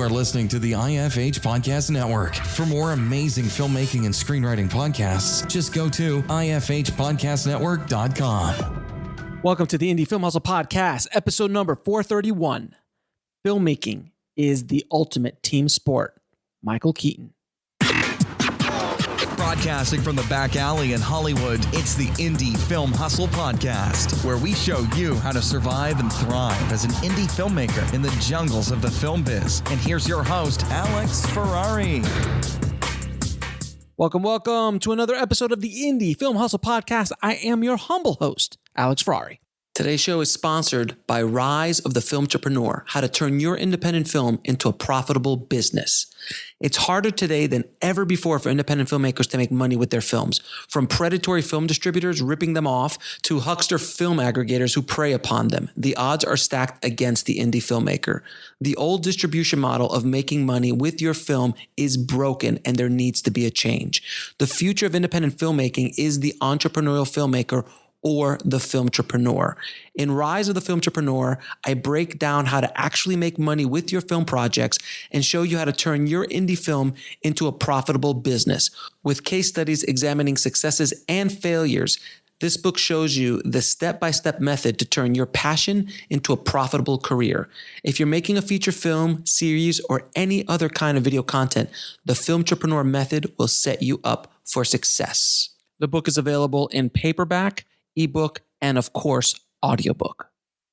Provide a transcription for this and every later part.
You are listening to the IFH Podcast Network. For more amazing filmmaking and screenwriting podcasts, just go to ifhpodcastnetwork.com. Welcome to the Indie Film Hustle Podcast, episode number 431. Filmmaking is the ultimate team sport. Michael Keaton. Broadcasting from the back alley in Hollywood, it's the Indie Film Hustle Podcast, where we show you how to survive and thrive as an indie filmmaker in the jungles of the film biz. And here's your host, Alex Ferrari. Welcome to another episode of the Indie Film Hustle Podcast. I am your humble host, Alex Ferrari. Today's show is sponsored by Rise of the Filmtrepreneur, how to turn your independent film into a profitable business. It's harder today than ever before for independent filmmakers to make money with their films, from predatory film distributors ripping them off to huckster film aggregators who prey upon them. The odds are stacked against the indie filmmaker. The old distribution model of making money with your film is broken, and there needs to be a change. The future of independent filmmaking is the entrepreneurial filmmaker or the filmtrepreneur. In Rise of the Filmtrepreneur, I break down how to actually make money with your film projects and show you how to turn your indie film into a profitable business. With case studies examining successes and failures, this book shows you the step-by-step method to turn your passion into a profitable career. If you're making a feature film, series, or any other kind of video content, the Filmtrepreneur method will set you up for success. The book is available in paperback, ebook, and of course, audiobook.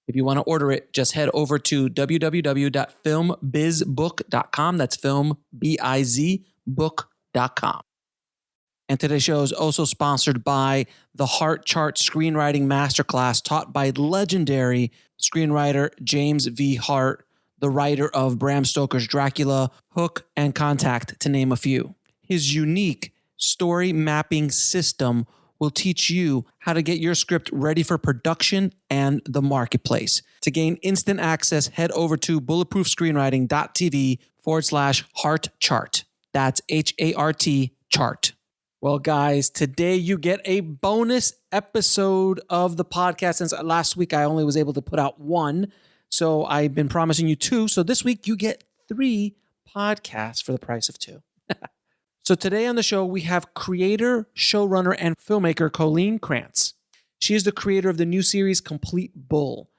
If you want to order it, just head over to www.filmbizbook.com. That's filmbizbook.com. And today's show is also sponsored by the Heart Chart Screenwriting Masterclass taught by legendary screenwriter James V. Hart, the writer of Bram Stoker's Dracula, Hook, and Contact, to name a few. His unique story mapping system will teach you how to get your script ready for production and the marketplace. To gain instant access, head over to bulletproofscreenwriting.tv/heart chart. That's HART chart. Well, guys, today you get a bonus episode of the podcast. Since last week I only was able to put out one, so I've been promising you two. So this week you get 3 podcasts for the price of 2. So today on the show, we have creator, showrunner, and filmmaker Colleen Krantz. She is the creator of the new series Complete Bull.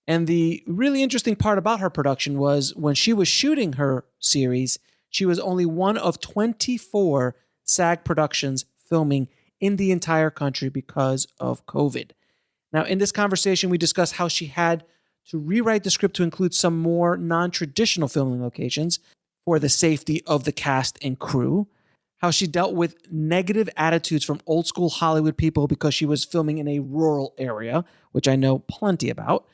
And the really interesting part about her production was when she was shooting her series, she was only one of 24 SAG productions filming in the entire country because of COVID. Now, in this conversation, we discussed how she had to rewrite the script to include some more non-traditional filming locations for the safety of the cast and crew, how she dealt with negative attitudes from old school Hollywood people because she was filming in a rural area, which I know plenty about,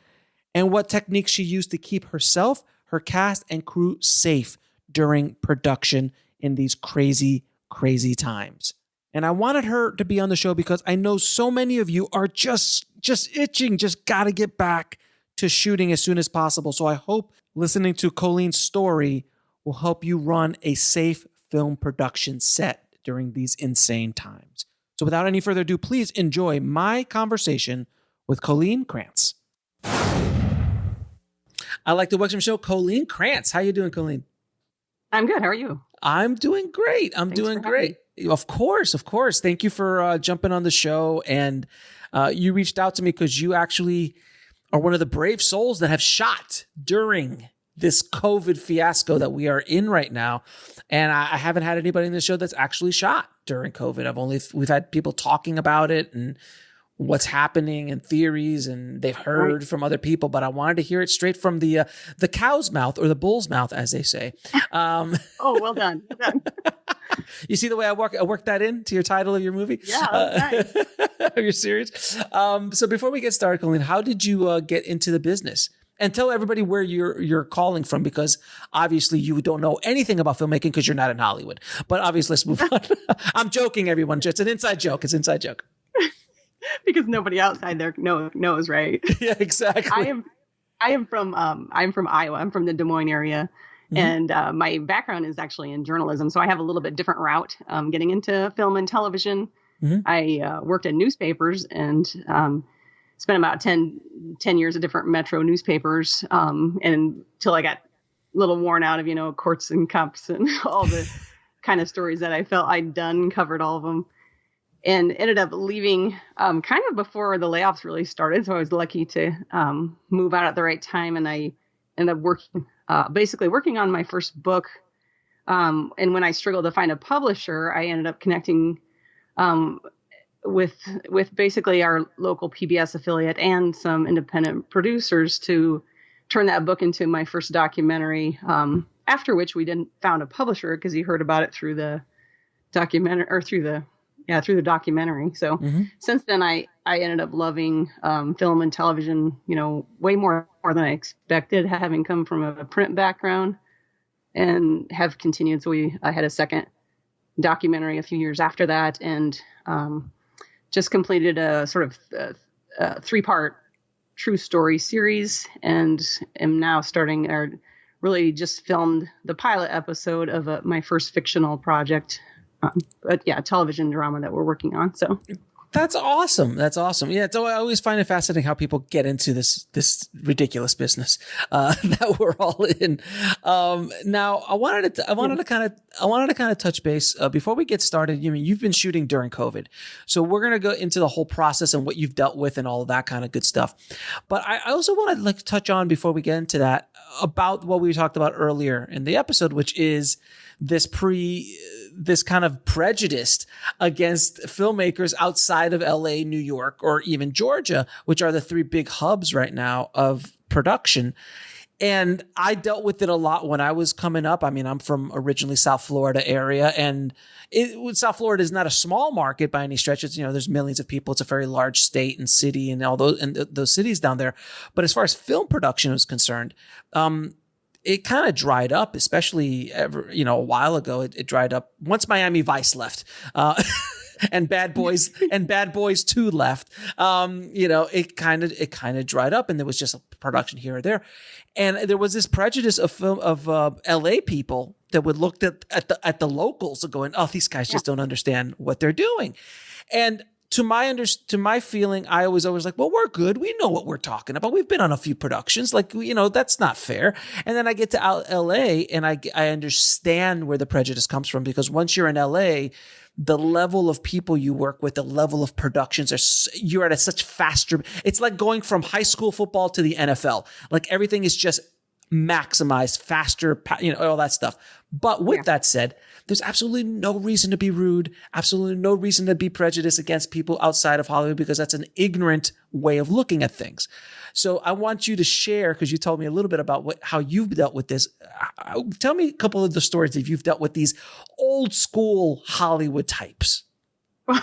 and what techniques she used to keep herself, her cast, and crew safe during production in these crazy, crazy times. And I wanted her to be on the show because I know so many of you are just itching, just got to get back to shooting as soon as possible. So I hope listening to Colleen's story will help you run a safe film production set during these insane times. So without any further ado, please enjoy my conversation with Colleen Krantz. I'd like to welcome to the show Colleen Krantz. How you doing, Colleen? I'm good. How are you? I'm doing great. Thanks doing great. Of course. Thank you for jumping on the show. And you reached out to me because you actually are one of the brave souls that have shot during this COVID fiasco that we are in right now. And I haven't had anybody in the show that's actually shot during COVID. We've had people talking about it and what's happening and theories, and they've heard from other people, but I wanted to hear it straight from the cow's mouth, or the bull's mouth, as they say. Oh, well done. You see the way I work that into your title of your movie? Yeah, nice. Of your series. So before we get started, Colleen, how did you get into the business? And tell everybody where you're calling from, because obviously you don't know anything about filmmaking because you're not in Hollywood. But obviously, let's move on. I'm joking, everyone. It's an inside joke. It's an inside joke. Because nobody outside there knows, right? Yeah, exactly. I'm from Iowa. I'm from the Des Moines area. Mm-hmm. And my background is actually in journalism. So I have a little bit different route getting into film and television. Mm-hmm. I worked in newspapers and spent about 10 years at different metro newspapers until I got little worn out of, courts and cups and all the kind of stories that I felt I'd done, covered all of them, and ended up leaving kind of before the layoffs really started. So I was lucky to move out at the right time. And I ended up working on my first book. And when I struggled to find a publisher, I ended up connecting with basically our local PBS affiliate and some independent producers to turn that book into my first documentary. After which we found a publisher because he heard about it through the documentary or through the documentary. So since then I ended up loving film and television, way more than I expected, having come from a print background, and have continued. So I had a second documentary a few years after that, and just completed a sort of 3-part true story series, and am now really just filmed the pilot episode of my first fictional project. But yeah, television drama that we're working on. So that's awesome. Yeah. So I always find it fascinating how people get into this ridiculous business that we're all in. Now I wanted to kind of touch base before we get started. You've been shooting during COVID, so we're going to go into the whole process and what you've dealt with and all of that kind of good stuff. But I also want to touch on, before we get into that, about what we talked about earlier in the episode, which is this kind of prejudice against filmmakers outside of LA, New York, or even Georgia, which are the 3 big hubs right now of production. And I dealt with it a lot when I was coming up. I mean, I'm from originally South Florida area, and South Florida is not a small market by any stretch. It's, there's millions of people. It's a very large state and city and all those cities down there. But as far as film production is concerned, it kind of dried up, especially a while ago. It dried up once Miami Vice left, and Bad Boys 2 left. It kind of dried up, and there was just a production here or there, and there was this prejudice of LA people that would look at the locals and going, "Oh, these guys just don't understand what they're doing," and to my feeling, I was always like, well, we're good. We know what we're talking about. We've been on a few productions. Like, that's not fair. And then I get to LA and I understand where the prejudice comes from, because once you're in LA, the level of people you work with, the level of productions you're at a such faster. It's like going from high school football to the NFL. Like, everything is just maximized, faster, all that stuff. But with that said, there's absolutely no reason to be rude, absolutely no reason to be prejudiced against people outside of Hollywood, because that's an ignorant way of looking at things. So I want you to share, because you told me a little bit about how you've dealt with this. Tell me a couple of the stories that you've dealt with these old school Hollywood types. Well,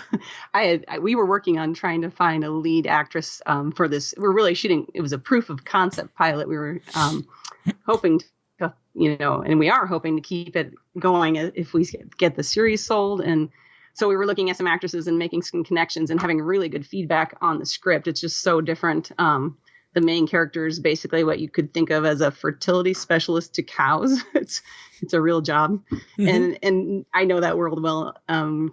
we were working on trying to find a lead actress for this. We're really shooting. It was a proof of concept pilot. We were hoping to, and we are hoping to keep it going if we get the series sold. And so we were looking at some actresses and making some connections and having really good feedback on the script. It's just so different. The main character is basically what you could think of as a fertility specialist to cows. It's a real job. Mm-hmm. And I know that world well,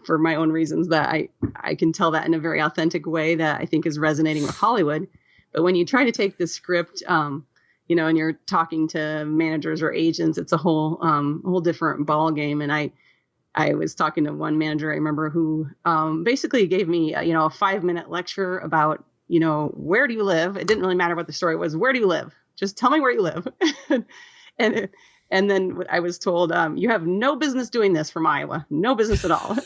for my own reasons, that I can tell that in a very authentic way that I think is resonating with Hollywood. But when you try to take the script, and you're talking to managers or agents, it's a whole different ball game. And I was talking to one manager I remember who basically gave me a 5-minute lecture about, where do you live? It didn't really matter what the story was. Where do you live? Just tell me where you live. And then I was told, you have no business doing this from Iowa, no business at all.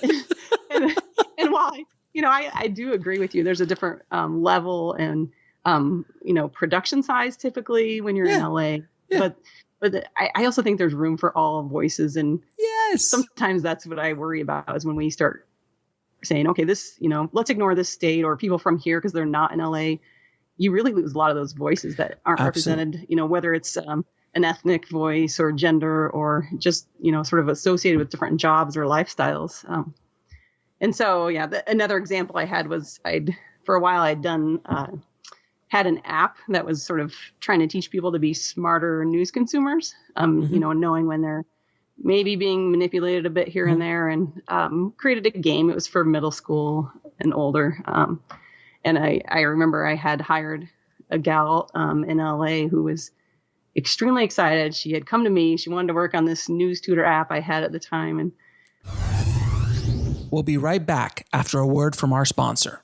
and while I do agree with you, there's a different level and production size typically when you're in LA. Yeah. But I also think there's room for all voices. And yes, sometimes that's what I worry about, is when we start saying, okay, this, let's ignore this state or people from here because they're not in LA. You really lose a lot of those voices that aren't represented, whether it's an ethnic voice or gender or just, sort of associated with different jobs or lifestyles. And so, another example I had was for a while I'd done, had an app that was sort of trying to teach people to be smarter news consumers, knowing when they're maybe being manipulated a bit here and there, and created a game. It was for middle school and older. And I remember I had hired a gal in LA who was extremely excited. She had come to me. She wanted to work on this news tutor app I had at the time. And we'll be right back after a word from our sponsor.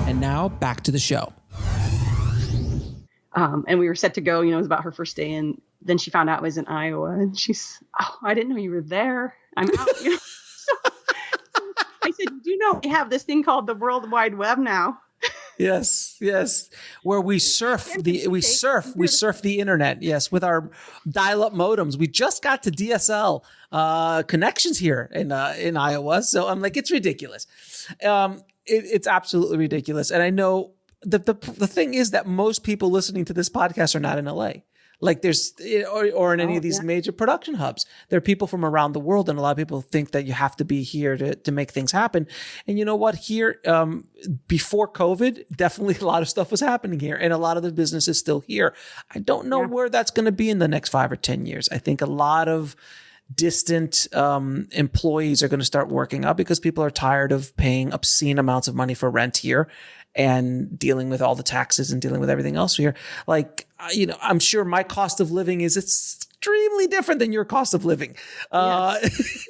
And now back to the show. And we were set to go, it was about her first day. And then she found out I was in Iowa, and she's, I didn't know you were there. I'm out. So I said, you know, we have this thing called the World Wide Web now. Yes. Where we surf the internet. Yes. With our dial-up modems. We just got to DSL connections here in Iowa. So I'm like, it's ridiculous. It's absolutely ridiculous. And I know the thing is that most people listening to this podcast are not in LA. Like there's, or in any of these major production hubs. There are people from around the world, and a lot of people think that you have to be here to make things happen. And you know what? Here, before COVID, definitely a lot of stuff was happening here, and a lot of the business is still here. I don't know where that's going to be in the next 5 or 10 years. I think a lot of distant employees are going to start working out because people are tired of paying obscene amounts of money for rent here and dealing with all the taxes and dealing with everything else here. Like, I'm sure my cost of living is extremely different than your cost of living. Yes.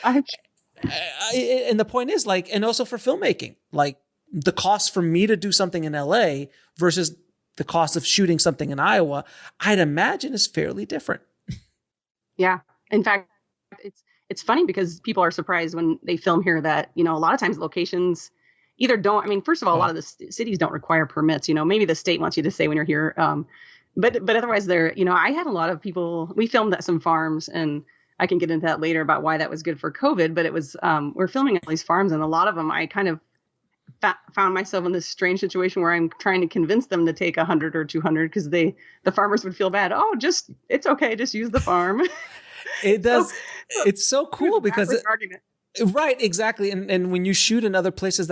And the point is, like, and also for filmmaking, like the cost for me to do something in LA versus the cost of shooting something in Iowa, I'd imagine is fairly different. Yeah. In fact, it's funny because people are surprised when they film here that, a lot of times locations either don't, first of all, a lot of the cities don't require permits, maybe the state wants you to say when you're here. But otherwise I had a lot of people, we filmed at some farms, and I can get into that later about why that was good for COVID, but it was, we're filming at these farms, and a lot of them, I kind of found myself in this strange situation where I'm trying to convince them to take 100 or 200 because the farmers would feel bad. Oh, it's okay. Just use the farm. It does. It's so cool because argument. Right, exactly. And when you shoot in other places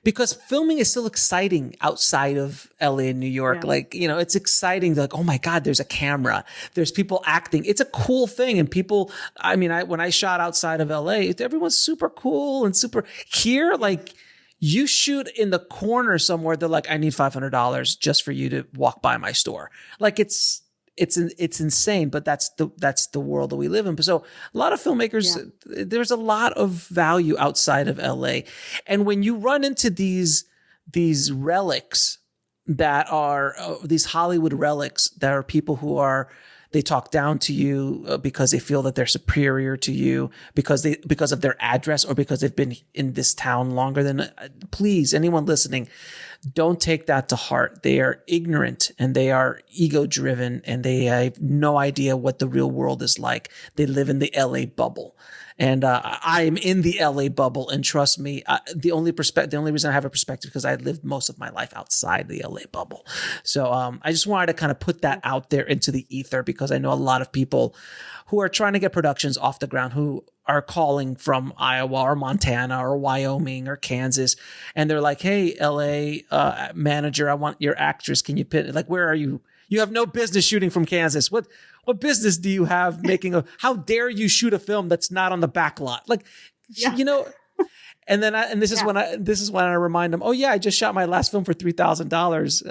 because filming is still exciting outside of LA and New York. Yeah. Like, it's exciting. Like, oh my God, there's a camera. There's people acting. It's a cool thing. And people, when I shot outside of LA, everyone's super cool and super here. Like you shoot in the corner somewhere. They're like, I need $500 just for you to walk by my store. Like it's insane, but that's the world that we live in. So a lot of filmmakers, there's a lot of value outside of LA. And when you run into these relics that are these Hollywood relics that are people who they talk down to you because they feel that they're superior to you because of their address or because they've been in this town longer than, please, anyone listening, don't take that to heart. They are ignorant and they are ego driven and they have no idea what the real world is like. They live in the LA bubble. And I am in the LA bubble, and trust me, the only reason I have a perspective is because I lived most of my life outside the LA bubble. So I just wanted to kind of put that out there into the ether because I know a lot of people who are trying to get productions off the ground who are calling from Iowa or Montana or Wyoming or Kansas, and they're like, "Hey, LA manager, I want your actress. Can you put like where are you? You have no business shooting from Kansas. What business do you have making how dare you shoot a film that's not on the back lot?" Like, and then this is when I remind them, "Oh yeah, I just shot my last film for $3,000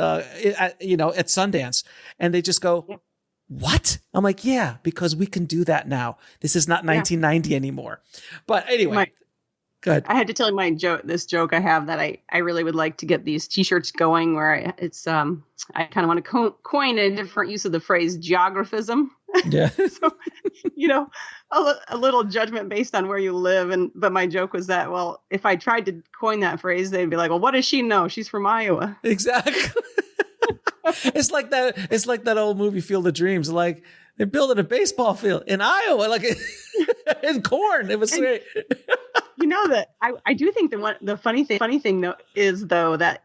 at Sundance." And they just go, "What?" I'm like, "Yeah, because we can do that now. This is not 1990 anymore." But anyway, good. I had to tell you this joke I have that I really would like to get these t-shirts going where I kind of want to coin a different use of the phrase geographism. Yeah. So, a little judgment based on where you live. But my joke was that, well, if I tried to coin that phrase, they'd be like, well, what does she know? She's from Iowa. Exactly. It's like that old movie Field of Dreams. Like they're building a baseball field in Iowa, like in corn. It was great. That I do think the funny thing though is that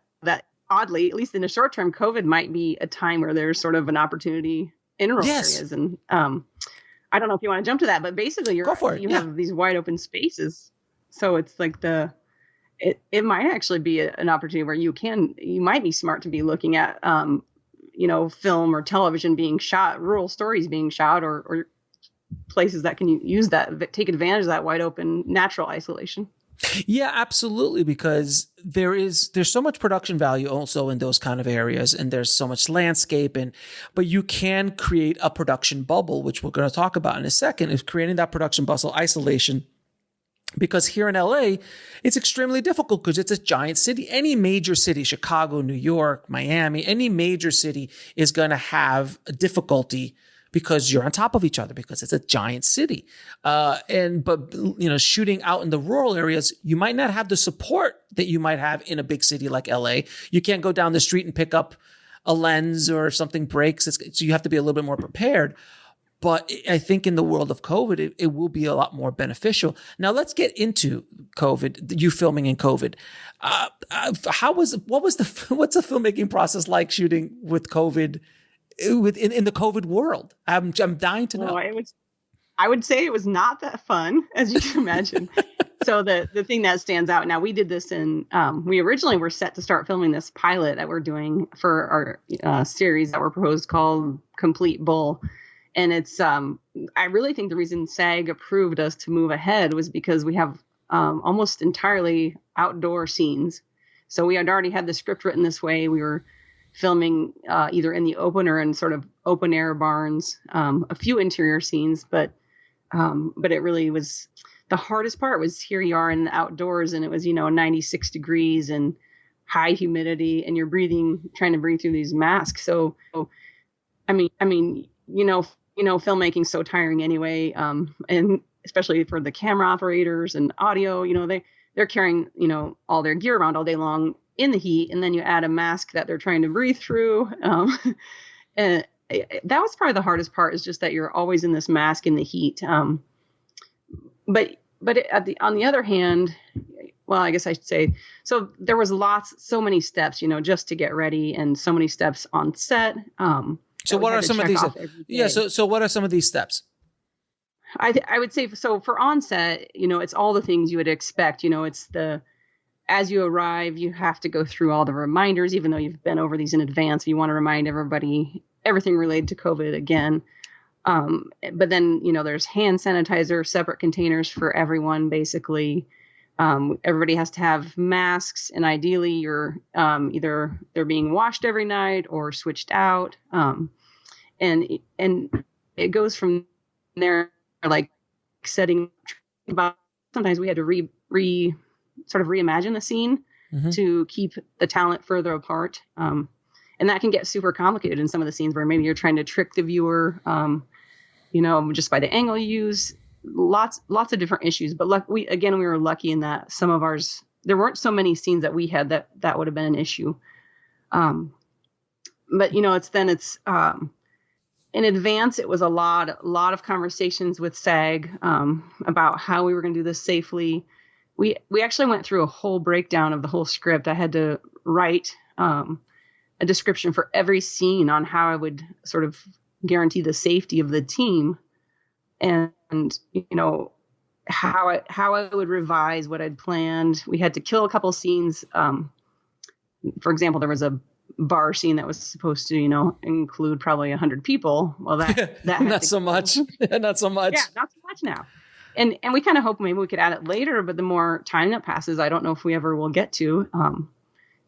oddly, at least in the short term, COVID might be a time where there's sort of an opportunity in rural areas. And I don't know if you want to jump to that, but basically you have these wide open spaces. So it's like it might actually be an opportunity where you might be smart to be looking at, film or television being shot, rural stories being shot, or places that can use that, take advantage of that wide open natural isolation. Yeah, absolutely. Because there's so much production value also in those kind of areas, and there's so much landscape, but you can create a production bubble, which we're going to talk about in a second, is creating that production bustle isolation. Because here in LA, it's extremely difficult because it's a giant city. Any major city, Chicago, New York, Miami, any major city is going to have a difficulty because you're on top of each other, because it's a giant city. But shooting out in the rural areas, you might not have the support that you might have in a big city like LA. You can't go down the street and pick up a lens, or if something breaks, so you have to be a little bit more prepared. But I think in the world of COVID, it will be a lot more beneficial. Now let's get into COVID, you filming in COVID. What's the filmmaking process like shooting with COVID, in the COVID world? I'm dying to know. I would say it was not that fun, as you can imagine. So the thing that stands out now, we did this we originally were set to start filming this pilot that we're doing for our series that were proposed called Complete Bull. And it's, I really think the reason SAG approved us to move ahead was because we have almost entirely outdoor scenes. So we had already had the script written this way. We were filming either in the open or in sort of open air barns, a few interior scenes, but it really was, the hardest part was here you are in the outdoors, and it was, 96 degrees and high humidity, and you're trying to breathe through these masks. So, I mean, filmmaking's so tiring anyway. And especially for the camera operators and audio, they're carrying, all their gear around all day long in the heat. And then you add a mask that they're trying to breathe through. And that was probably the hardest part, is just that you're always in this mask in the heat. But on the other hand, well, I guess I should say, so there was so many steps, just to get ready, and so many steps on set. So what are some of these? Yeah. So what are some of these steps? I would say, so for onset, it's all the things you would expect. It's as you arrive, you have to go through all the reminders, even though you've been over these in advance. You want to remind everybody everything related to COVID again. But then, there's hand sanitizer, separate containers for everyone, basically. Everybody has to have masks, and ideally you're either they're being washed every night or switched out. And it goes from there, like setting. Sometimes we had to sort of reimagine the scene to keep the talent further apart. And that can get super complicated in some of the scenes where maybe you're trying to trick the viewer, just by the angle you use. Lots of different issues, but we were lucky in that some of ours, there weren't so many scenes that we had that would have been an issue. But it's in advance, it was a lot of conversations with SAG about how we were going to do this safely. We actually went through a whole breakdown of the whole script. I had to write a description for every scene on how I would sort of guarantee the safety of the team. And how I would revise what I'd planned. We had to kill a couple scenes. For example, there was a bar scene that was supposed to, include probably 100 people. Well, that not so much. Not so much. Yeah, not so much now. And we kind of hope maybe we could add it later, but the more time that passes, I don't know if we ever will get to.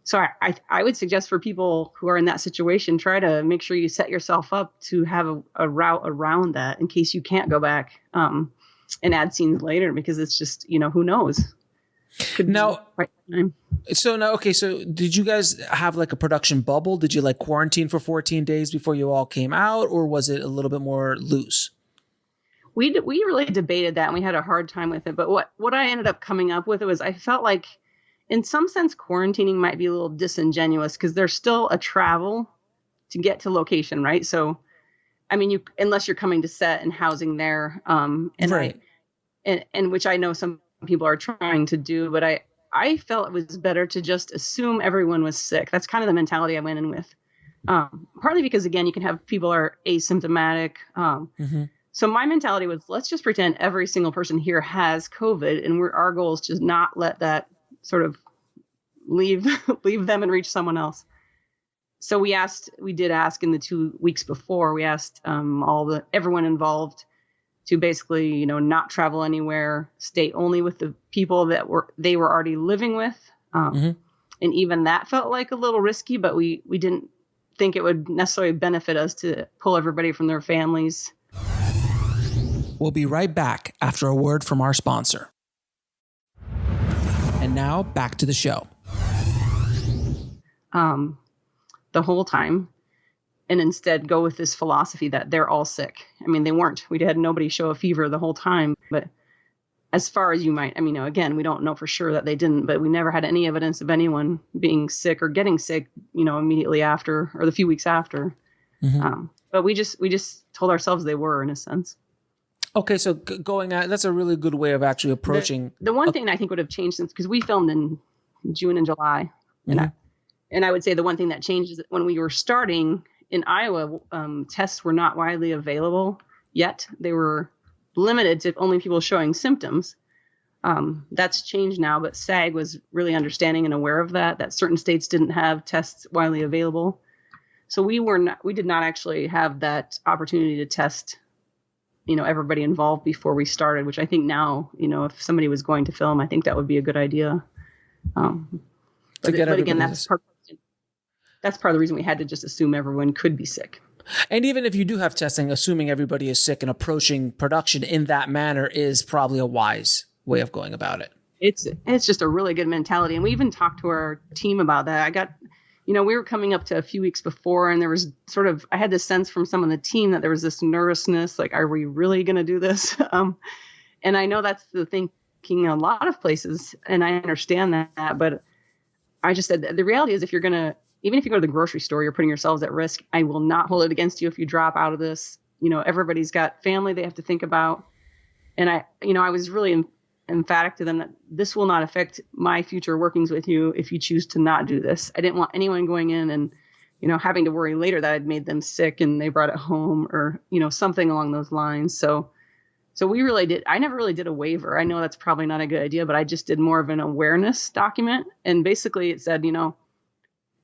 So I would suggest for people who are in that situation, try to make sure you set yourself up to have a route around that in case you can't go back and add scenes later, because it's just, who knows? So did you guys have like a production bubble? Did you like quarantine for 14 days before you all came out, or was it a little bit more loose? We really debated that, and we had a hard time with it. But what I ended up coming up with was, I felt like, in some sense, quarantining might be a little disingenuous, because there's still a travel to get to location, right? So, I mean, unless you're coming to set and housing there, and right, and which I know some people are trying to do, but I felt it was better to just assume everyone was sick. That's kind of the mentality I went in with. Partly because, again, you can have people are asymptomatic. So my mentality was, let's just pretend every single person here has COVID, and our goal is to not let that sort of leave them and reach someone else. So we did ask in the 2 weeks before, we asked everyone involved to basically, not travel anywhere, stay only with the people that they were already living with. And even that felt like a little risky, but we didn't think it would necessarily benefit us to pull everybody from their families. We'll be right back after a word from our sponsor. And now back to the show. The whole time, and instead go with this philosophy that they're all sick. I mean, they weren't. We had nobody show a fever the whole time, but as far as you might, again, we don't know for sure that they didn't, but we never had any evidence of anyone being sick or getting sick, immediately after or the few weeks after. But we just told ourselves they were, in a sense. Okay, so that's a really good way of actually approaching. The one thing I think would have changed since, because we filmed in June and July, and I would say the one thing that changed is that when we were starting in Iowa, tests were not widely available yet. They were limited to only people showing symptoms. That's changed now, but SAG was really understanding and aware of that certain states didn't have tests widely available. So we did not actually have that opportunity to test, everybody involved before we started, which I think now, if somebody was going to film, I think that would be a good idea. But again, that's part of the reason we had to just assume everyone could be sick. And even if you do have testing, assuming everybody is sick and approaching production in that manner is probably a wise way of going about it. It's just a really good mentality. And we even talked to our team about that. We were coming up to a few weeks before, and there was I had this sense from some of the team that there was this nervousness, like, are we really going to do this? And I know that's the thinking in a lot of places, and I understand that, but I just said that the reality is even if you go to the grocery store, you're putting yourselves at risk. I will not hold it against you if you drop out of this. Everybody's got family they have to think about. And I was really emphatic to them that this will not affect my future workings with you if you choose to not do this. I didn't want anyone going in and, having to worry later that I'd made them sick and they brought it home or, something along those lines. So I never really did a waiver. I know that's probably not a good idea, but I just did more of an awareness document. And basically it said,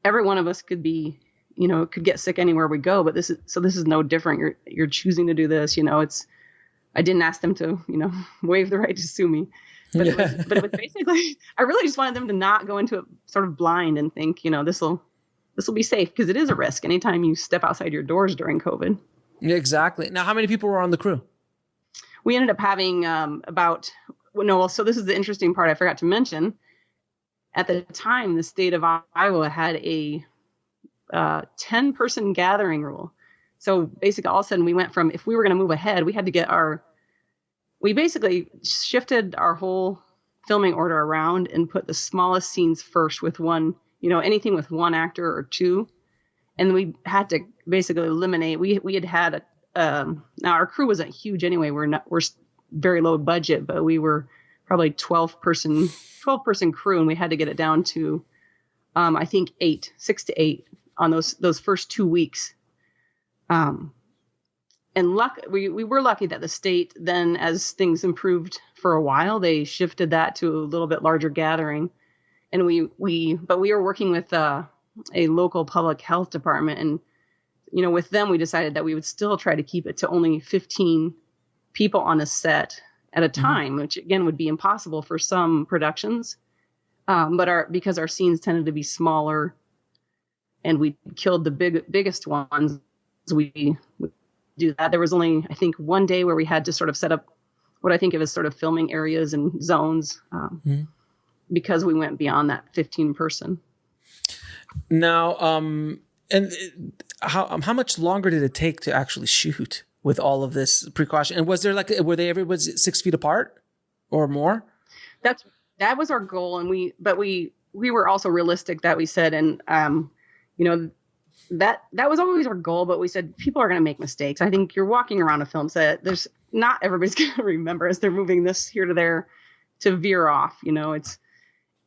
every one of us could be, could get sick anywhere we go, but this is no different. You're choosing to do this. I didn't ask them to, waive the right to sue me, but it was basically, I really just wanted them to not go into it sort of blind and think, this will be safe, because it is a risk anytime you step outside your doors during COVID. Exactly. Now, how many people were on the crew? We ended up having so this is the interesting part I forgot to mention. At the time, the state of Iowa had a 10-person gathering rule. So basically, all of a sudden, we went from, if we were going to move ahead, we had to we basically shifted our whole filming order around and put the smallest scenes first with one, anything with one actor or two. And we had to basically eliminate, we had now our crew wasn't huge anyway. We're very low budget, but we were probably 12 person crew, and we had to get it down to, I think 6 to 8 on those first 2 weeks. And we were lucky that the state then, as things improved for a while, they shifted that to a little bit larger gathering. And we were working with a local public health department, and with them we decided that we would still try to keep it to only 15 people on a set at a time, which again would be impossible for some productions. But because our scenes tended to be smaller and we killed the biggest ones, we would do that. There was only, I think, one day where we had to sort of set up what I think of as sort of filming areas and zones, because we went beyond that 15 person. Now, and how much longer did it take to actually shoot with all of this precaution? And was there were they everybody 6 feet apart or more? That was our goal. And we were also realistic that we said, and, that was always our goal, but we said, people are going to make mistakes. I think you're walking around a film set. There's not everybody's going to remember as they're moving this here to there to veer off.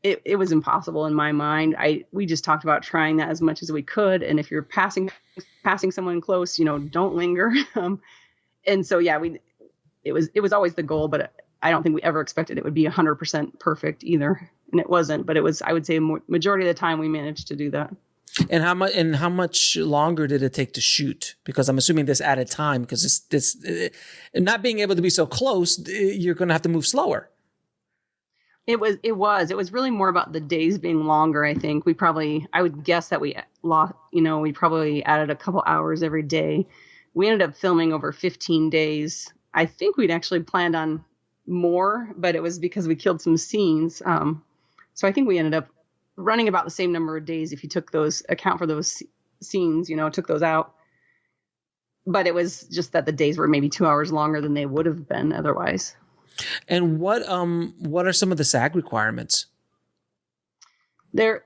It was impossible in my mind. We just talked about trying that as much as we could. And if you're passing someone close, don't linger. And so, yeah, it was always the goal, but I don't think we ever expected it would be 100% perfect either. And it wasn't, but it was, I would say, majority of the time we managed to do that. And how much longer did it take to shoot? Because I'm assuming this added time, because this not being able to be so close, you're going to have to move slower. It was really more about the days being longer. I think I would guess that we probably added a couple hours every day. We ended up filming over 15 days. I think we'd actually planned on more, but it was because we killed some scenes. So I think we ended up running about the same number of days if you account for those scenes, took those out. But it was just that the days were maybe 2 hours longer than they would have been otherwise. And what are some of the SAG requirements? At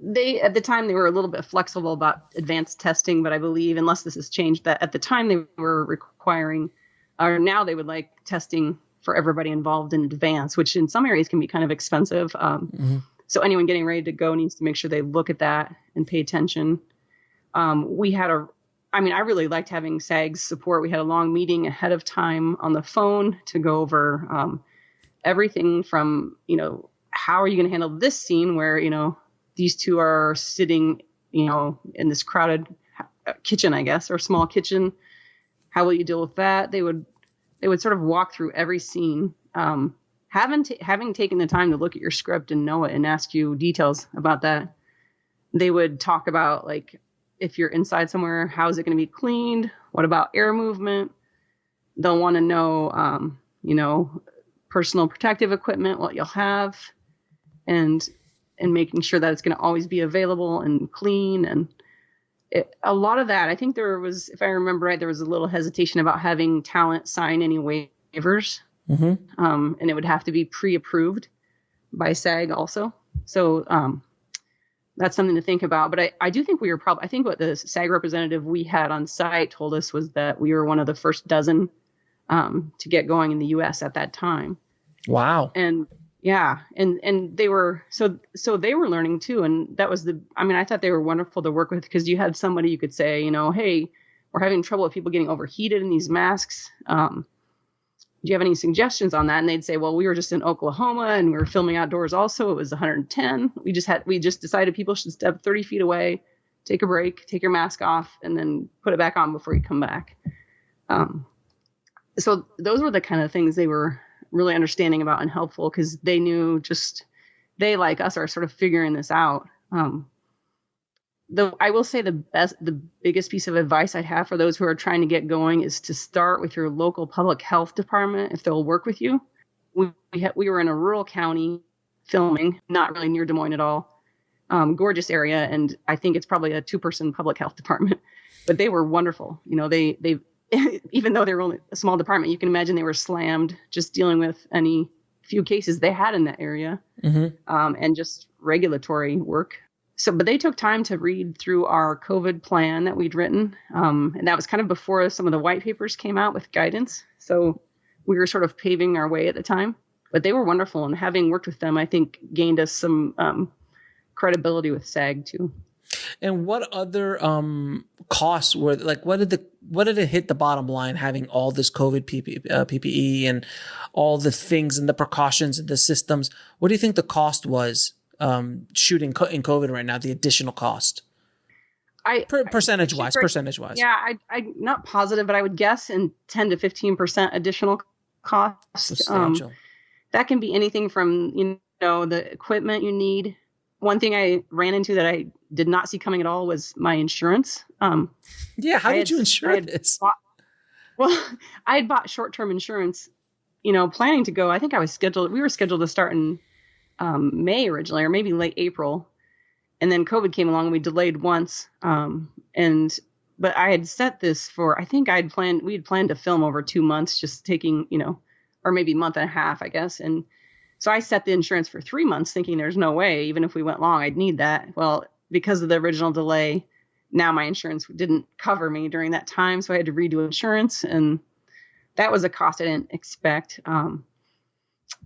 the time they were a little bit flexible about advanced testing, but I believe, unless this has changed, that at the time they were requiring, or now they would like testing for everybody involved in advance, which in some areas can be kind of expensive. So anyone getting ready to go needs to make sure they look at that and pay attention. I really liked having SAG's support. We had a long meeting ahead of time on the phone to go over everything from, how are you going to handle this scene where, these two are sitting, in this crowded kitchen, I guess, or small kitchen. How will you deal with that? They would sort of walk through every scene. Having taken the time to look at your script and know it and ask you details about that, they would talk about, like, if you're inside somewhere, how is it going to be cleaned? What about air movement? They'll want to know, personal protective equipment, what you'll have, and making sure that it's going to always be available and clean. And a lot of that, I think there was, if I remember right, there was a little hesitation about having talent sign any waivers. And it would have to be pre-approved by SAG also. So that's something to think about. But I do think I think what the SAG representative we had on site told us was that we were one of the first dozen to get going in the U.S. at that time. Wow. And yeah, and they were, so they were learning too. And that was I thought they were wonderful to work with, because you had somebody you could say, hey, we're having trouble with people getting overheated in these masks. Do you have any suggestions on that? And they'd say, well, we were just in Oklahoma and we were filming outdoors also. It was 110. We just decided people should step 30 feet away, take a break, take your mask off, and then put it back on before you come back. So those were the kind of things they were really understanding about and helpful, because they knew they, like us, are sort of figuring this out. Though I will say the biggest piece of advice I'd have for those who are trying to get going is to start with your local public health department if they'll work with you. We were in a rural county filming, not really near Des Moines at all. Gorgeous area, and I think it's probably a 2-person public health department, but they were wonderful. They even though they were only a small department, you can imagine they were slammed just dealing with any few cases they had in that area, and just regulatory work. But they took time to read through our COVID plan that we'd written. And that was kind of before some of the white papers came out with guidance. So we were sort of paving our way at the time, but they were wonderful. And having worked with them, I think gained us some credibility with SAG too. And what other costs were, like, what did it hit the bottom line, having all this COVID PPE and all the things and the precautions and the systems? What do you think the cost was? Shooting in COVID right now, the additional cost, percentage wise. Yeah, I'm not positive, but I would guess in 10 to 15% additional cost. Substantial. That can be anything from the equipment you need. One thing I ran into that I did not see coming at all was my insurance. How did you insure this? I had bought short-term insurance, planning to go. I think we were scheduled to start in May originally, or maybe late April. And then COVID came along and we delayed once. But I had set this for, I think we had planned to film over 2 months, just taking, or maybe a month and a half, I guess. And so I set the insurance for 3 months thinking there's no way, even if we went long, I'd need that. Well, because of the original delay, now my insurance didn't cover me during that time. So I had to redo insurance, and that was a cost I didn't expect.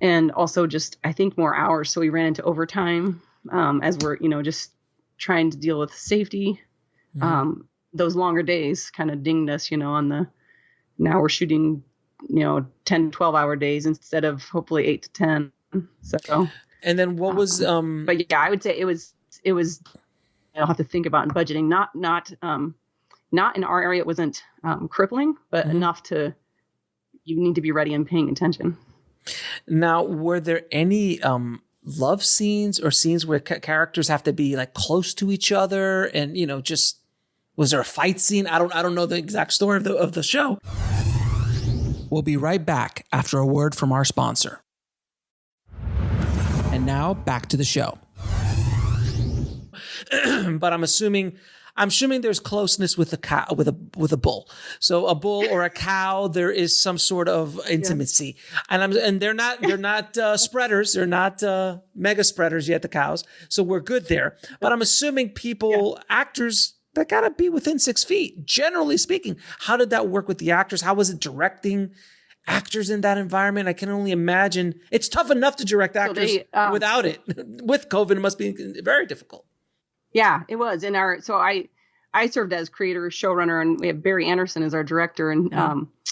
And also just, I think, more hours. So we ran into overtime as we're, just trying to deal with safety. Those longer days kind of dinged us, now we're shooting, 10, 12-hour days instead of hopefully 8 to 10. So, and then what was, but yeah, I would say it was I'll have to think about in budgeting. Not in our area. It wasn't crippling, but enough to, you need to be ready and paying attention. Now, were there any love scenes or scenes where characters have to be like close to each other, and just was there a fight scene? I don't know the exact story of the show. We'll be right back after a word from our sponsor. And now back to the show. But I'm assuming there's closeness with a cow, with a bull. So a bull or a cow, there is some sort of intimacy, and they're not spreaders. They're not mega spreaders yet, the cows. So we're good there. But I'm assuming actors, that gotta be within 6 feet, generally speaking. How did that work with the actors? How was it directing actors in that environment? I can only imagine. It's tough enough to direct actors without it. With COVID, it must be very difficult. Yeah, it was. I served as creator, showrunner, and we have Barry Anderson as our director, and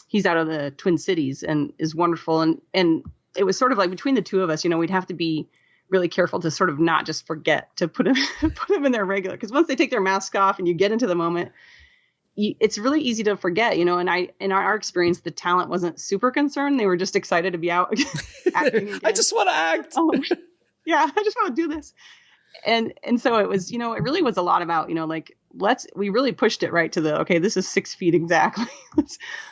he's out of the Twin Cities and is wonderful. And it was sort of like between the two of us, we'd have to be really careful to sort of not just forget to put them in their regular, because once they take their mask off and you get into the moment, it's really easy to forget, And in our experience, the talent wasn't super concerned; they were just excited to be out acting again. I just want to act. Yeah, I just want to do this. And so it was, it really was a lot about, we really pushed it right to okay, this is 6 feet exactly.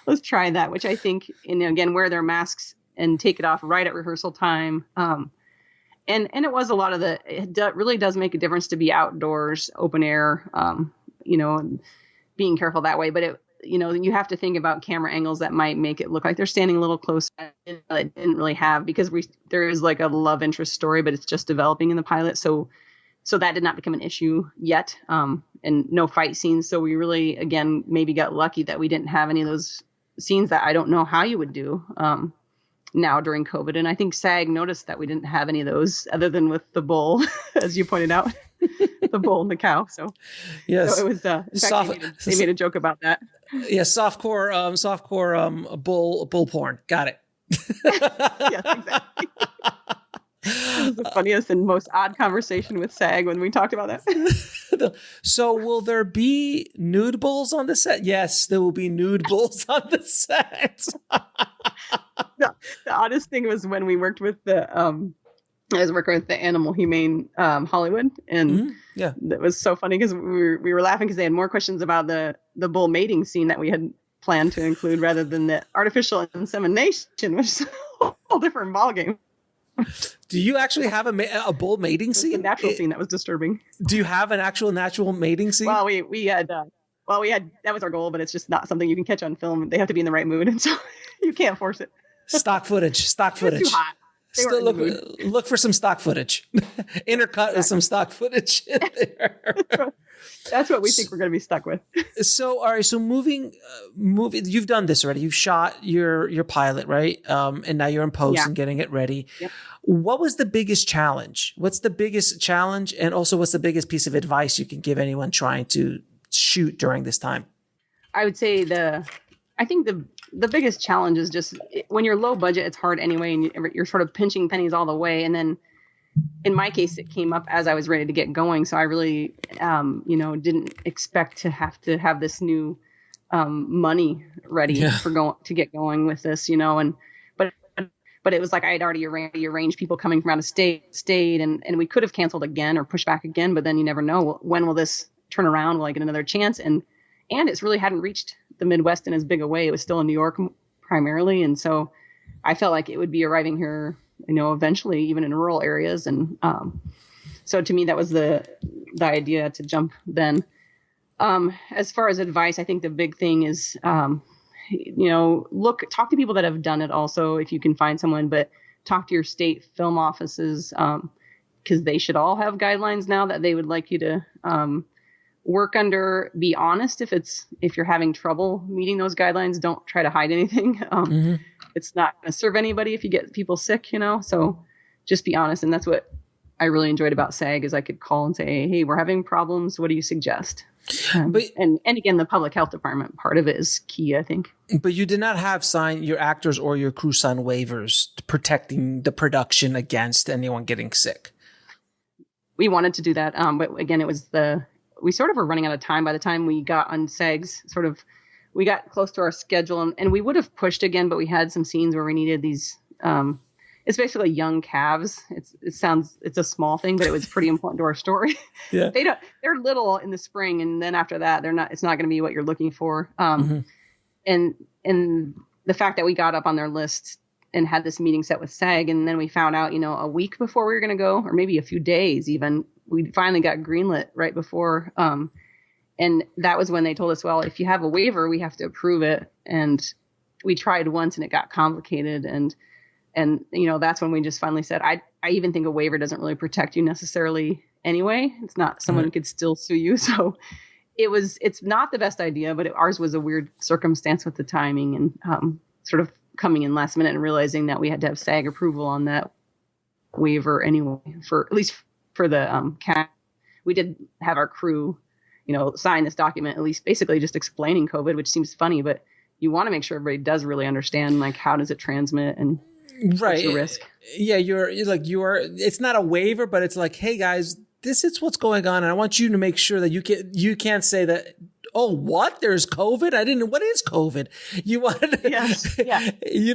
let's try that, which I think, and again, wear their masks and take it off right at rehearsal time. And it was a lot of it really does make a difference to be outdoors, open air, and being careful that way. But you have to think about camera angles that might make it look like they're standing a little closer. It didn't really have, because there is like a love interest story, but it's just developing in the pilot. So that did not become an issue yet. And no fight scenes. So we really, again, maybe got lucky that we didn't have any of those scenes that I don't know how you would do now during COVID. And I think SAG noticed that we didn't have any of those other than with the bull, as you pointed out, the bull and the cow. So, yes. So it was, in fact, they made a joke about that. Yeah. Softcore bull porn. Got it. Yes, exactly. It was the funniest and most odd conversation with SAG when we talked about that. So will there be nude bulls on the set? Yes, there will be nude bulls on the set. The oddest thing was when we worked with I was working with the Animal Humane Hollywood, and that was so funny because we were laughing because they had more questions about the bull mating scene that we had planned to include rather than the artificial insemination, which is a whole different ballgame. Do you actually have a bull mating scene? A natural scene that was disturbing. Do you have an actual natural mating scene? Well, we had that was our goal, but it's just not something you can catch on film. They have to be in the right mood, and so you can't force it. Stock footage. Too hot. Look for some stock footage. Intercut with some stock footage in there. That's what we think we're going to be stuck with. So, all right. So movie, you've done this already. You've shot your pilot, right? And now you're in post and getting it ready. Yep. What was the biggest challenge? What's the biggest challenge? And also what's the biggest piece of advice you can give anyone trying to shoot during this time? I would say I think the biggest challenge is just when you're low budget, it's hard anyway. And you're sort of pinching pennies all the way. And then in my case, it came up as I was ready to get going. So I really, didn't expect to have this new money ready to get going with this, and but it was like I had already arranged people coming from out of state, and we could have canceled again or pushed back again. But then you never know, when will this turn around? Will I get another chance? And it's really hadn't reached the Midwest in as big a way. It was still in New York primarily. And so I felt like it would be arriving here, eventually even in rural areas. And so to me, that was the idea to jump then. As far as advice, I think the big thing is, talk to people that have done it also, if you can find someone, but talk to your state film offices, because they should all have guidelines now that they would like you to work under. Be honest if you're having trouble meeting those guidelines. Don't try to hide anything. It's not going to serve anybody if you get people sick, so just be honest. And that's what I really enjoyed about SAG, is I could call and say, hey, we're having problems. What do you suggest? And again, the public health department part of it is key, I think. But you did not have your actors or your crew sign waivers protecting the production against anyone getting sick. We wanted to do that. But again, it was we sort of were running out of time by the time we got on SEGs. We got close to our schedule, and we would have pushed again, but we had some scenes where we needed these. It's basically young calves. It's a small thing, but it was pretty important to our story. Yeah. They're little in the spring, and then after that, it's not going to be what you're looking for. And the fact that we got up on their list and had this meeting set with SAG, and then we found out, a week before we were going to go, or maybe a few days even, we finally got greenlit right before. And that was when they told us, well, if you have a waiver, we have to approve it. And we tried once and it got complicated. And that's when we just finally said, I even think a waiver doesn't really protect you necessarily anyway. It's not, someone could still sue you. So it's not the best idea, but ours was a weird circumstance with the timing and sort of coming in last minute and realizing that we had to have SAG approval on that waiver anyway, at least for the cast. We did have our crew, sign this document, at least basically just explaining COVID, which seems funny, but you want to make sure everybody does really understand, like, how does it transmit and what's your risk. Yeah. It's not a waiver, but it's like, hey guys, this is what's going on. And I want you to make sure that you can't say that, oh, what? There's COVID? What is COVID? You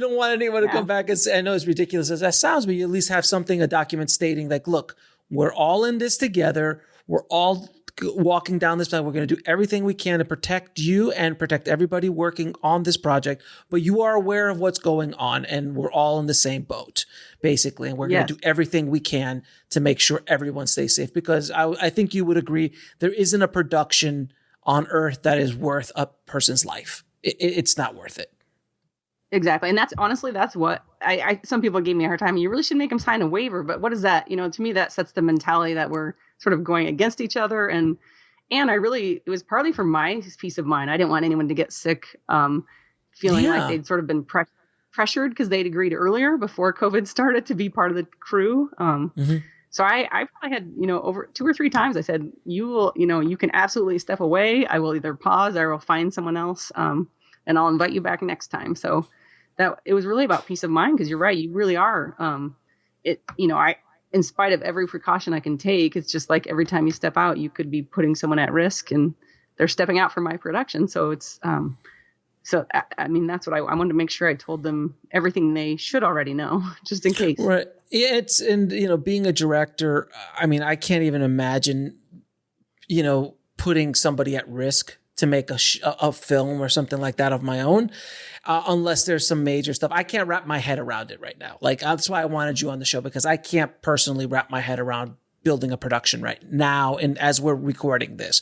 don't want anyone to come back and say, I know it's ridiculous as that sounds, but you at least have a document stating like, look, we're all in this together. We're all walking down this path. We're going to do everything we can to protect you and protect everybody working on this project. But you are aware of what's going on, and we're all in the same boat, basically. And we're going to do everything we can to make sure everyone stays safe. Because I think you would agree, there isn't a production on Earth that is worth a person's life. It's not worth it. Exactly. And that's what some people gave me a hard time. You really should make them sign a waiver. But what is that? To me, that sets the mentality that we're sort of going against each other. And it was partly for my peace of mind. I didn't want anyone to get sick, feeling like they'd sort of been pressured because they'd agreed earlier before COVID started to be part of the crew. So I probably had, over 2 or 3 times I said, you can absolutely step away. I will either pause or I will find someone else. And I'll invite you back next time. So that it was really about peace of mind, because you're right. You really are. In spite of every precaution I can take, it's just like every time you step out, you could be putting someone at risk, and they're stepping out for my production. So it's, that's what I wanted to make sure I told them everything they should already know, just in case. Right. Yeah. Being a director, I can't even imagine, putting somebody at risk to make a film or something like that of my own, unless there's some major stuff. I can't wrap my head around it right now. Like, that's why I wanted you on the show, because I can't personally wrap my head around building a production right now. And as we're recording this,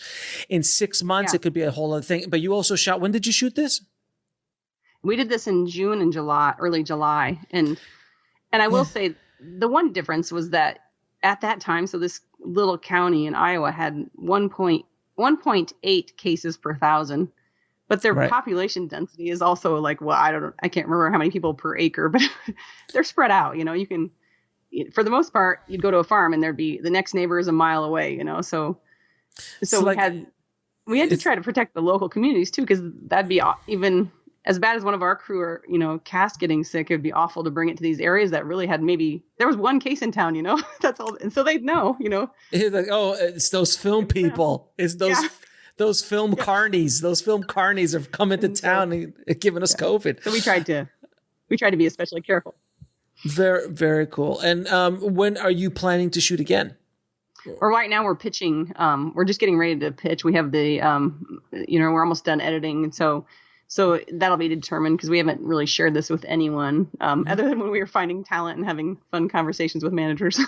in 6 months, it could be a whole other thing. But you also shot, when did you shoot this? We did this in June and July, early July. And I will say the one difference was that at that time, so this little county in Iowa had 1.8 cases per 1,000, but their population density is also like, I can't remember how many people per acre, but they're spread out. You can, for the most part, you'd go to a farm and there'd be the next neighbor is a mile away. So we had to try to protect the local communities too, because that'd be even as bad as one of our crew or cast getting sick. It'd be awful to bring it to these areas that really had, maybe there was one case in town. That's all, and so they'd know. It's like, oh, it's those film people. It's those film carnies. Those film carnies have come into town and given us COVID. So we tried to be especially careful. Very, very cool. And when are you planning to shoot again? Or right now we're pitching. We're just getting ready to pitch. We have the, we're almost done editing, and so that'll be determined, because we haven't really shared this with anyone other than when we were finding talent and having fun conversations with managers.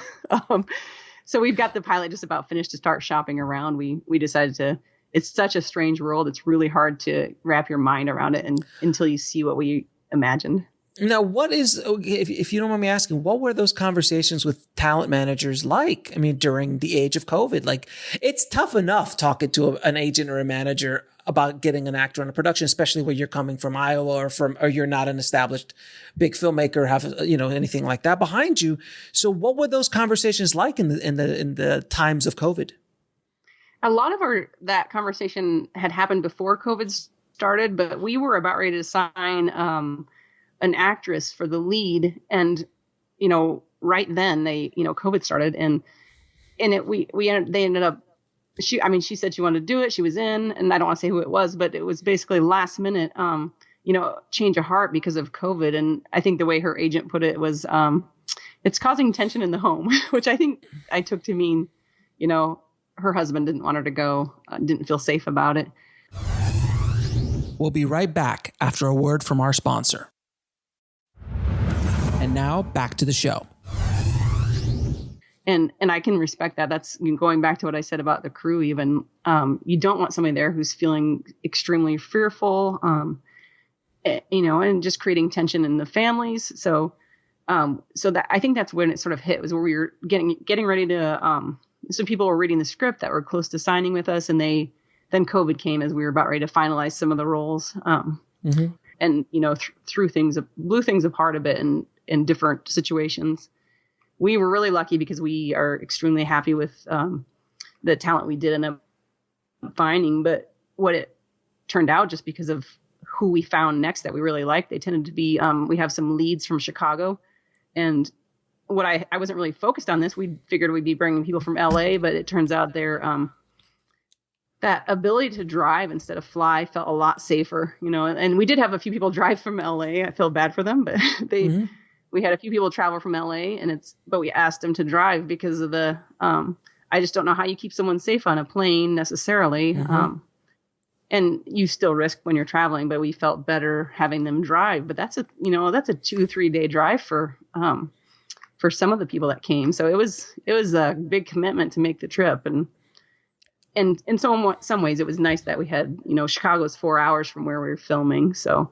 So we've got the pilot just about finished to start shopping around. We decided it's such a strange world. It's really hard to wrap your mind around it until you see what we imagined. Now, if you don't mind me asking, what were those conversations with talent managers like? During the age of COVID, like, it's tough enough talking to an agent or a manager about getting an actor on a production, especially where you're coming from Iowa or you're not an established big filmmaker, have anything like that behind you. So, what were those conversations like in the times of COVID? A lot of that conversation had happened before COVID started, but we were about ready to sign an actress for the lead, and right then they COVID started, and they ended up she said she wanted to do it. She was in, and I don't want to say who it was, but it was basically last minute, change of heart because of COVID. And I think the way her agent put it was, it's causing tension in the home, which I think I took to mean, her husband didn't want her to go, didn't feel safe about it. We'll be right back after a word from our sponsor. And now back to the show. And I can respect that. That's going back to what I said about the crew. Even you don't want somebody there who's feeling extremely fearful, and just creating tension in the families. So that I think that's when it sort of hit, was where we were getting ready to. So people were reading the script that were close to signing with us, and then COVID came as we were about ready to finalize some of the roles. And blew things apart a bit in different situations. We were really lucky because we are extremely happy with the talent we did end up finding. But what it turned out, just because of who we found next that we really liked, they tended to be, we have some leads from Chicago. And what I wasn't really focused on this. We figured we'd be bringing people from LA, but it turns out they're, that ability to drive instead of fly felt a lot safer, and we did have a few people drive from LA. I feel bad for them, but we had a few people travel from LA, but we asked them to drive because of the, I just don't know how you keep someone safe on a plane necessarily. And you still risk when you're traveling, but we felt better having them drive. But that's a 2-3 day drive for some of the people that came. So it was a big commitment to make the trip. And in some ways it was nice that we had, Chicago's 4 hours from where we were filming. So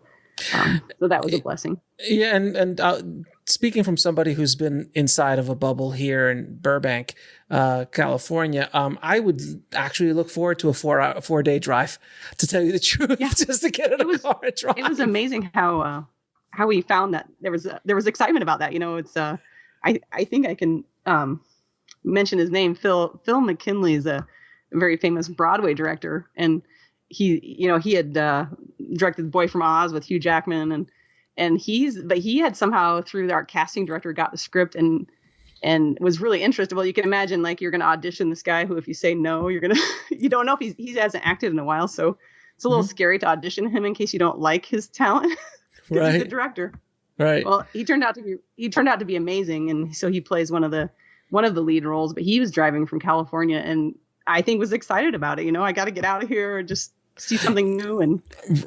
that was a blessing. Yeah. And speaking from somebody who's been inside of a bubble here in Burbank, California, I would actually look forward to a 4-day drive, to tell you the truth, just to get in a car and drive. It was amazing how we found that there was excitement about that. It's I think I can mention his name. Phil McKinley is a very famous Broadway director, and he had directed The Boy from Oz with Hugh Jackman, and he had somehow, through our casting director, got the script and was really interested. Well, you can imagine, like, you're going to audition this guy who, if you say no, you don't know if he hasn't acted in a while, so it's a little scary to audition him in case you don't like his talent. Right. He's the director. Right. Well, he turned out to be amazing, and so he plays one of the lead roles. But he was driving from California, and I think was excited about it. I got to get out of here and just see something new. And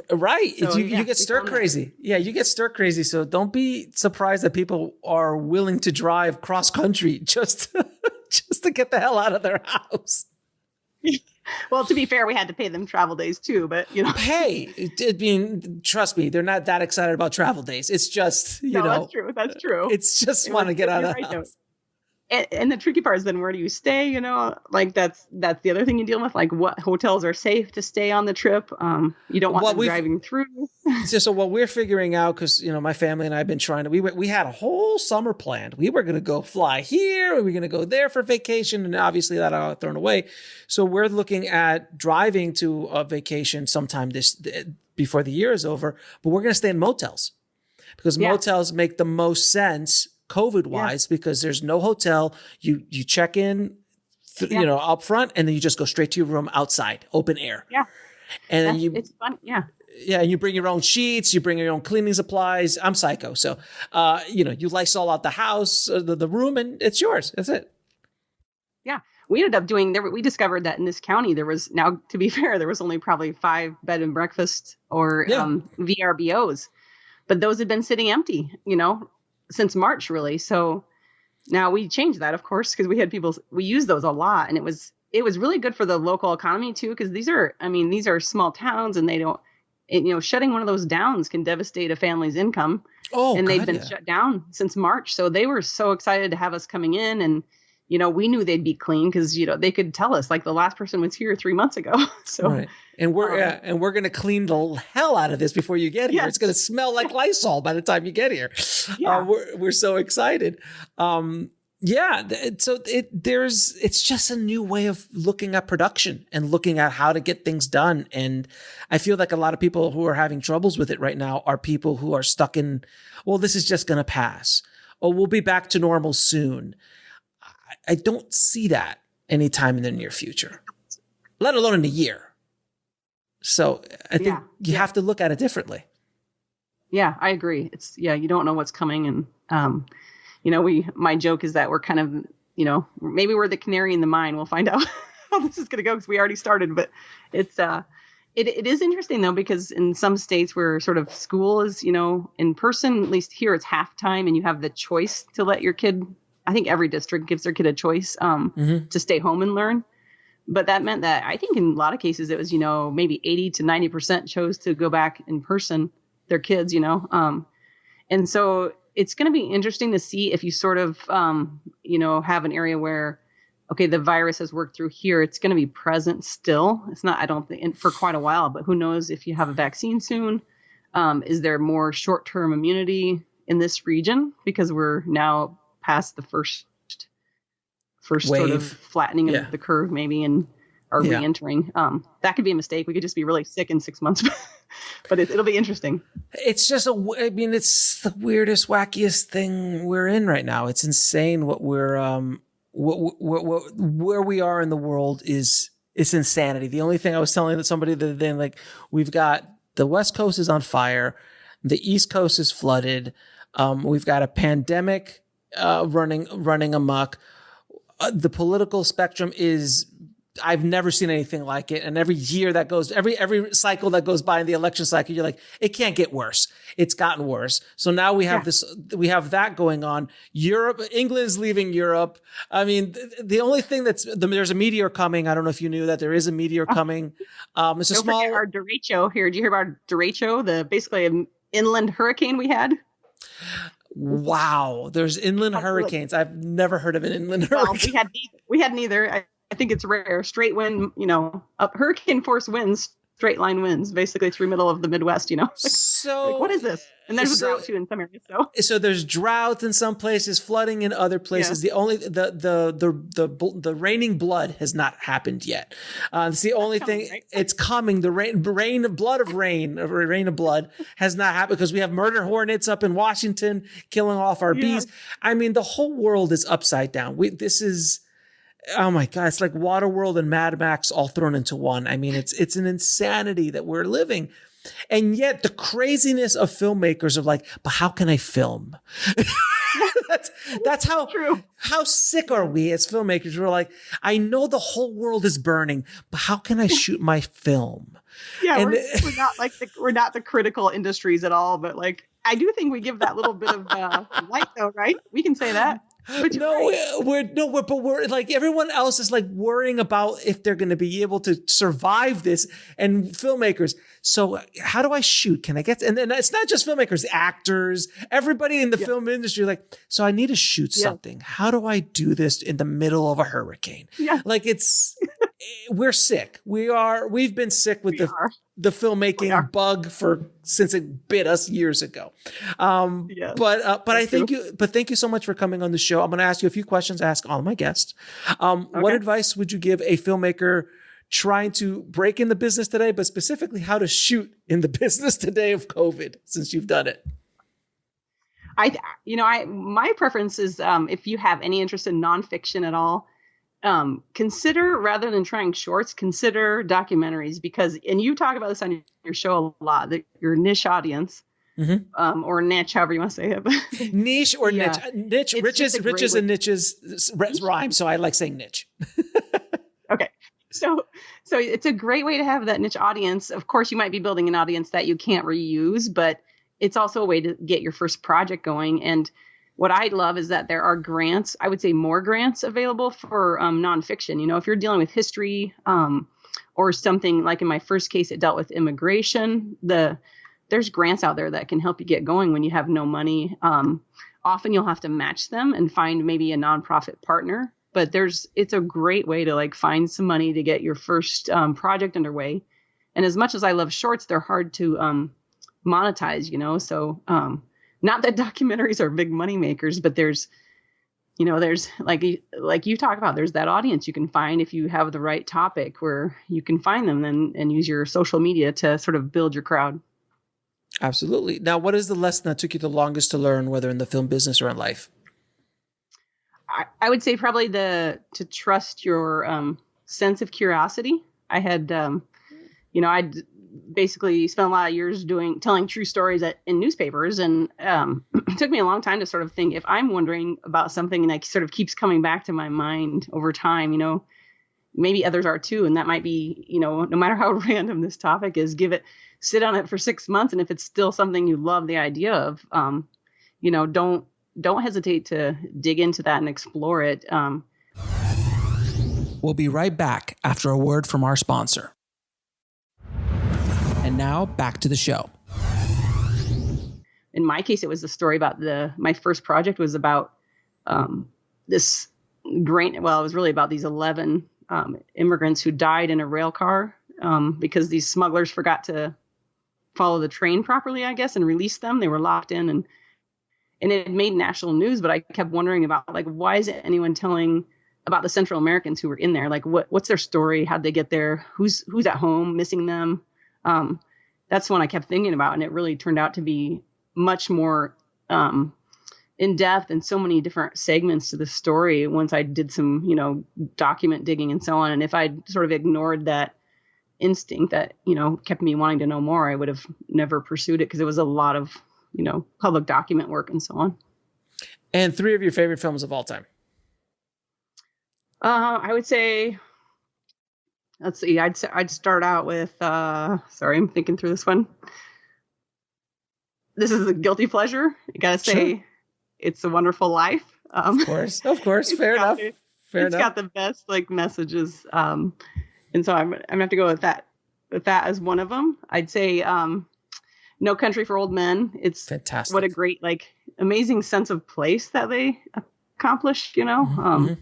right. So, you get stir crazy. Yeah, you get stir crazy. So don't be surprised that people are willing to drive cross country just to get the hell out of their house. Well, to be fair, we had to pay them travel days too, but Hey, trust me, they're not that excited about travel days. It's just, That's true. That's true. It's just want to get out of the house. And the tricky part is then, where do you stay? Like that's the other thing you deal with. Like, what hotels are safe to stay on the trip? You don't want them driving through. So what we're figuring out, because my family and I have been trying to. We had a whole summer planned. We were going to go fly here. We were going to go there for vacation, and obviously that got thrown away. So we're looking at driving to a vacation sometime before the year is over. But we're going to stay in motels, because motels make the most sense COVID-wise, because there's no hotel. You check in, up front, and then you just go straight to your room outside, open air. Yeah, and it's fun. Yeah. Yeah, and you bring your own sheets, you bring your own cleaning supplies. I'm psycho, so you Lysol out the house, the room, and it's yours. That's it. Yeah, we ended up doing. We discovered that in this county there was, now to be fair, there was only probably 5 bed and breakfast or VRBOs, but those had been sitting empty, since March, really. So now we changed that, of course, because we had we use those a lot, and it was really good for the local economy too, because these are small towns, and they don't, shutting one of those down can devastate a family's income. Oh, and they've been shut down since March. So they were so excited to have us coming in, and we knew they'd be clean because they could tell us, like, the last person was here 3 months ago. So right. And we're going to clean the hell out of this before you get here. Yes. It's going to smell like Lysol by the time you get here. Yeah. We're so excited. So it's just a new way of looking at production and looking at how to get things done. And I feel like a lot of people who are having troubles with it right now are people who are stuck in, well, this is just going to pass. Oh, we'll be back to normal soon. I don't see that anytime in the near future. let alone in a year. So I think you have to look at it differently. Yeah, I agree. You don't know what's coming. And, my joke is that we're kind of, maybe we're the canary in the mine. We'll find out how this is going to go because we already started. But it is interesting, though, because in some states where sort of school is, in person, at least here it's halftime and you have the choice to let your kid. I think every district gives their kid a choice to stay home and learn. But that meant that I think in a lot of cases it was, maybe 80 to 90% chose to go back in person, their kids, and so it's going to be interesting to see if you sort of, have an area where, okay, the virus has worked through here. It's going to be present still. It's not, I don't think, for quite a while, but who knows if you have a vaccine soon. Is there more short-term immunity in this region? Because we're now past the first wave. Sort of flattening of the curve maybe and are re-entering. That could be a mistake. We could just be really sick in 6 months, but it'll be interesting. It's just it's the weirdest, wackiest thing we're in right now. It's insane what where we are in the world it's insanity. The only thing I was telling somebody the other day, like, we've got the West Coast is on fire. The East Coast is flooded. We've got a pandemic running amok. The political spectrum I've never seen anything like it. And every year that goes, every cycle that goes by in the election cycle, you're like, it can't get worse. It's gotten worse. So now we have we have that going on. England is leaving Europe. I mean, the only thing there's a meteor coming. I don't know if you knew that there is a meteor coming. It's a small. Our derecho here. Do you hear about derecho? Basically an inland hurricane we had. Wow, there's inland hurricanes. I've never heard of an inland hurricane. Well, we had neither. I think it's rare. Straight wind, hurricane force winds, straight line winds, basically through middle of the Midwest. So what is this? And there's drought too in some areas. So there's drought in some places, flooding in other places. Yeah. The raining blood has not happened yet. It's the only thing. Right? It's coming. The rain of blood has not happened because we have murder hornets up in Washington killing off our bees. I mean, the whole world is upside down. Oh my God, it's like Waterworld and Mad Max all thrown into one. I mean, it's an insanity that we're living. And yet the craziness of filmmakers are like, but how can I film? that's how true. How sick are we as filmmakers? We're like, I know the whole world is burning, but how can I shoot my film? Yeah, and we're not the critical industries at all, but like, I do think we give that little bit of light though, right? We can say that. But we're like, everyone else is like worrying about if they're going to be able to survive this, and filmmakers. So how do I shoot? Can I get, and then it's not just filmmakers, actors, everybody in the film industry. Like, so I need to shoot something. How do I do this in the middle of a hurricane? Yeah. Like we're sick. We've been sick with the filmmaking bug since it bit us years ago. But thank you so much for coming on the show. I'm going to ask you a few questions. Ask all of my guests. What advice would you give a filmmaker trying to break in the business today, but specifically how to shoot in the business today of COVID, since you've done it? My preference is, if you have any interest in nonfiction at all, consider, rather than trying shorts, consider documentaries, and you talk about this on your show a lot, that your niche audience, or niche, however you want to say it. Niche or niche. Niche, riches and niches rhyme. So I like saying niche. Okay. So it's a great way to have that niche audience. Of course, you might be building an audience that you can't reuse, but it's also a way to get your first project going. And what I love is that there are grants, I would say more grants available for nonfiction. If you're dealing with history or something like in my first case, it dealt with immigration. There's grants out there that can help you get going when you have no money. Often you'll have to match them and find maybe a nonprofit partner. But it's a great way to like find some money to get your first project underway. And as much as I love shorts, they're hard to monetize, So not that documentaries are big money makers, but there's like you talk about, there's that audience you can find if you have the right topic where you can find them and use your social media to sort of build your crowd. Absolutely. Now, what is the lesson that took you the longest to learn, whether in the film business or in life? I would say probably to trust your sense of curiosity. I had, I'd basically spent a lot of years telling true stories in newspapers. And it took me a long time to sort of think, if I'm wondering about something and it sort of keeps coming back to my mind over time, maybe others are too. And that might be, no matter how random this topic is, sit on it for 6 months. And if it's still something you love the idea of, don't hesitate to dig into that and explore it. We'll be right back after a word from our sponsor. And now back to the show. In my case, it was the story about my first project was about it was really about these 11 immigrants who died in a rail car because these smugglers forgot to follow the train properly, I guess, and release them. They were locked in, and it made national news. But I kept wondering about, like, why isn't anyone telling about the Central Americans who were in there? Like, what's their story? How'd they get there? Who's at home missing them? That's one I kept thinking about, and it really turned out to be much more in depth and so many different segments to the story once I did some, document digging and so on. And if I'd sort of ignored that instinct that, kept me wanting to know more, I would have never pursued it, because it was a lot of, public document work and so on. And 3 of your favorite films of all time? I would say, let's see, I'd start out with, sorry, I'm thinking through this one. This is a guilty pleasure. I gotta say, sure. It's a Wonderful Life. Of course. Fair enough. It's got the best messages. And so I'm gonna have to go with that as one of them. I'd say, No Country for Old Men. It's fantastic. What a great, amazing sense of place that they accomplished, along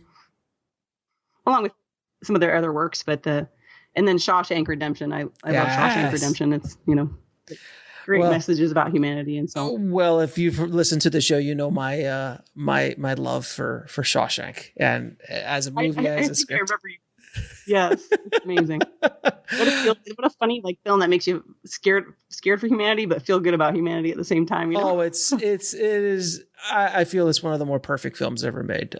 with some of their other works, and then Shawshank Redemption. I love Shawshank Redemption. It's, great messages about humanity and so on. Well, if you've listened to the show, my love for Shawshank, and as a movie, as a script. I remember you. Yes, it's amazing. What a funny film that makes you scared for humanity, but feel good about humanity at the same time. Oh, it is. I feel it's one of the more perfect films ever made.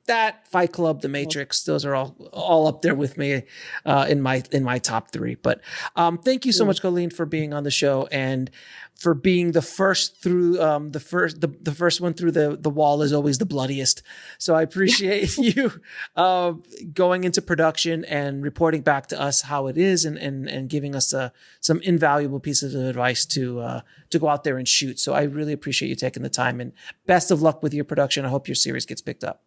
That, Fight Club, The Matrix, those are all up there with me in my top 3. But thank you so much, Colleen, for being on the show and for being the first through the first one through the wall is always the bloodiest. So I appreciate you going into production and reporting back to us how it is and giving us some invaluable pieces of advice to go out there and shoot. So I really appreciate you taking the time, and best of luck with your production. I hope your series gets picked up.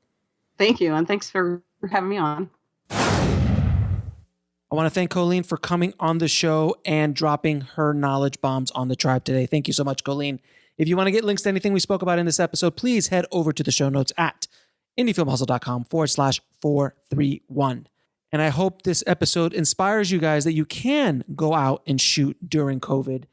Thank you. And thanks for having me on. I want to thank Colleen for coming on the show and dropping her knowledge bombs on the tribe today. Thank you so much, Colleen. If you want to get links to anything we spoke about in this episode, please head over to the show notes at indiefilmhustle.com/431. And I hope this episode inspires you guys that you can go out and shoot during COVID,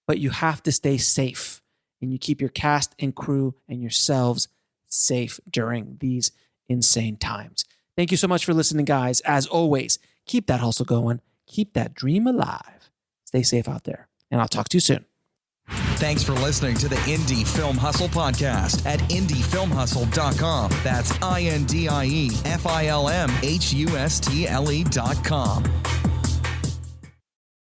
but you have to stay safe and you keep your cast and crew and yourselves safe during these insane times. Thank you so much for listening, guys. As always, keep that hustle going. Keep that dream alive. Stay safe out there. And I'll talk to you soon. Thanks for listening to the Indie Film Hustle podcast at indiefilmhustle.com. That's INDIEFILMHUSTLE.com.